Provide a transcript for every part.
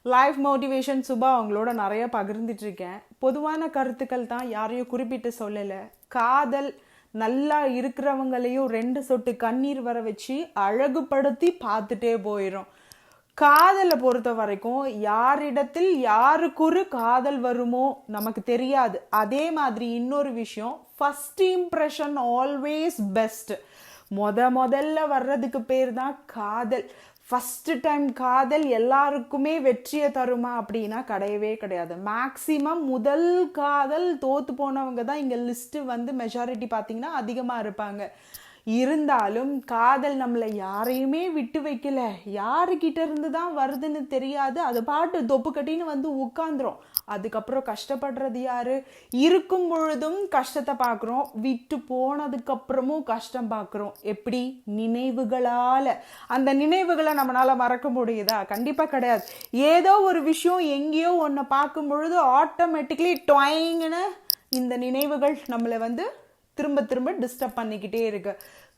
Life motivation Subha அவங்களோட நிறைய பகிர்ந்துட்டு இருக்கேன். பொதுவான கருத்துக்கள் தான், யாரையும் குறிப்பிட்டு சொல்லலை. காதல் நல்லா இருக்கிறவங்களையும் 2 சொட்டு கண்ணீர் வர வச்சு அழகுபடுத்தி பார்த்துட்டே போயிடும். காதலை பொறுத்த வரைக்கும் யாரிடத்தில் யாருக்குரு காதல் வருமோ நமக்கு தெரியாது. அதே இன்னொரு விஷயம், ஃபர்ஸ்ட் இம்ப்ரெஷன் ஆல்வேஸ் பெஸ்ட். முதல்ல வர்றதுக்கு பேர் தான் காதல். ஃபஸ்ட்டு டைம் காதல் எல்லாருக்குமே வெற்றியை தருமா அப்படின்னா கிடையவே கிடையாது. மேக்சிமம் முதல் காதல் தோற்று போனவங்க தான் இங்கே லிஸ்ட்டு மெஜாரிட்டி பார்த்திங்கன்னா அதிகமாக இருப்பாங்க. இருந்தாலும் காதல் நம்மளை யாரையுமே விட்டு வைக்கல. யாருக்கிட்ட இருந்து தான் வருதுன்னு தெரியாது, அது பாட்டு தொப்பு கட்டின்னு உட்காந்துரும். அதுக்கப்புறம் கஷ்டப்படுறது யாரு? இருக்கும் பொழுதும் கஷ்டத்தை பார்க்குறோம், விட்டு போனதுக்கப்புறமும் கஷ்டம் பார்க்குறோம். எப்படி? நினைவுகளால். அந்த நினைவுகளை நம்மளால மறக்க முடியுதா? கண்டிப்பாக கிடையாது. ஏதோ ஒரு விஷயம் எங்கேயோ ஒன்று பார்க்கும் பொழுது ஆட்டோமேட்டிக்லி டொயங்குன்னு இந்த நினைவுகள் நம்மளை திரும்ப திரும்ப டிஸ்டர்ப் பண்ணிக்கிட்டே இருக்கு.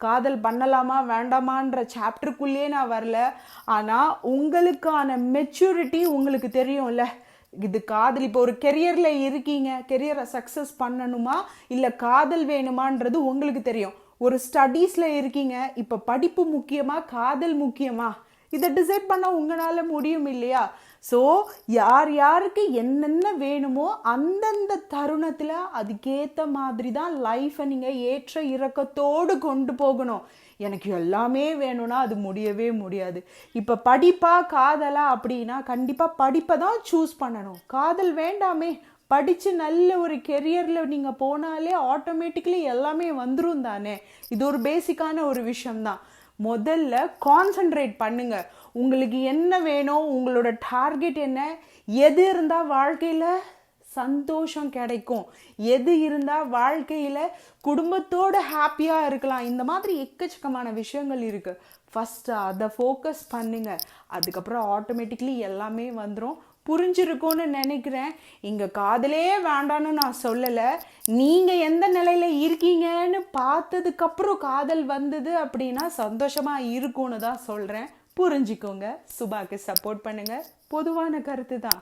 காதல் பண்ணலாமா வேண்டாமான்ற சாப்டருக்குள்ளேயே நான் வரல. ஆனால் உங்களுக்கான மெச்சூரிட்டி உங்களுக்கு தெரியும்ல. இது காதல், இப்போ ஒரு கெரியரில் இருக்கீங்க, கெரியரை சக்ஸஸ் பண்ணணுமா இல்லை காதல் வேணுமான்றது உங்களுக்கு தெரியும். ஒரு ஸ்டடீஸில் இருக்கீங்க, இப்போ படிப்பு முக்கியமா காதல் முக்கியமா, இதை டிசைட் பண்ண உங்களால் முடியும் இல்லையா? ஸோ யார் யாருக்கு என்னென்ன வேணுமோ அந்தந்த தருணத்தில் அதுக்கேற்ற மாதிரி தான் லைஃப்பை நீங்கள் ஏற்ற இறக்கத்தோடு கொண்டு போகணும். எனக்கு எல்லாமே வேணும்னா அது முடியவே முடியாது. இப்போ படிப்பா காதலா அப்படின்னா கண்டிப்பாக படிப்பை தான் சூஸ் பண்ணணும். காதல் வேண்டாமே, படித்து நல்ல ஒரு கெரியரில் நீங்கள் போனாலே ஆட்டோமேட்டிக்கலி எல்லாமே வந்துடும் தானே. இது ஒரு பேசிக்கான ஒரு விஷயம்தான். முதல்ல கான்சென்ட்ரேட் பண்ணுங்க. உங்களுக்கு என்ன வேணும், உங்களோட டார்கெட் என்ன, எது இருந்தால் வாழ்க்கையில் சந்தோஷம் கிடைக்கும், எது இருந்தால் வாழ்க்கையில் குடும்பத்தோடு ஹாப்பியாக இருக்கலாம், இந்த மாதிரி எக்கச்சக்கமான விஷயங்கள் இருக்குது. ஃபஸ்ட்டு அதை ஃபோக்கஸ் பண்ணுங்க. அதுக்கப்புறம் ஆட்டோமேட்டிக்லி எல்லாமே வந்துடும். புரிஞ்சிருக்கும்னு நினைக்கிறேன். இங்கே காதலே வேண்டான்னு நான் சொல்லலை. நீங்கள் எந்த நிலையில் இருக்கீங்கன்னு பார்த்ததுக்கப்புறம் காதல் வந்தது அப்படின்னா சந்தோஷமாக இருக்கும்னு தான் சொல்கிறேன். புரிஞ்சுக்கோங்க. சுபாக்கு சப்போர்ட் பண்ணுங்கள். பொதுவான கருத்து தான்.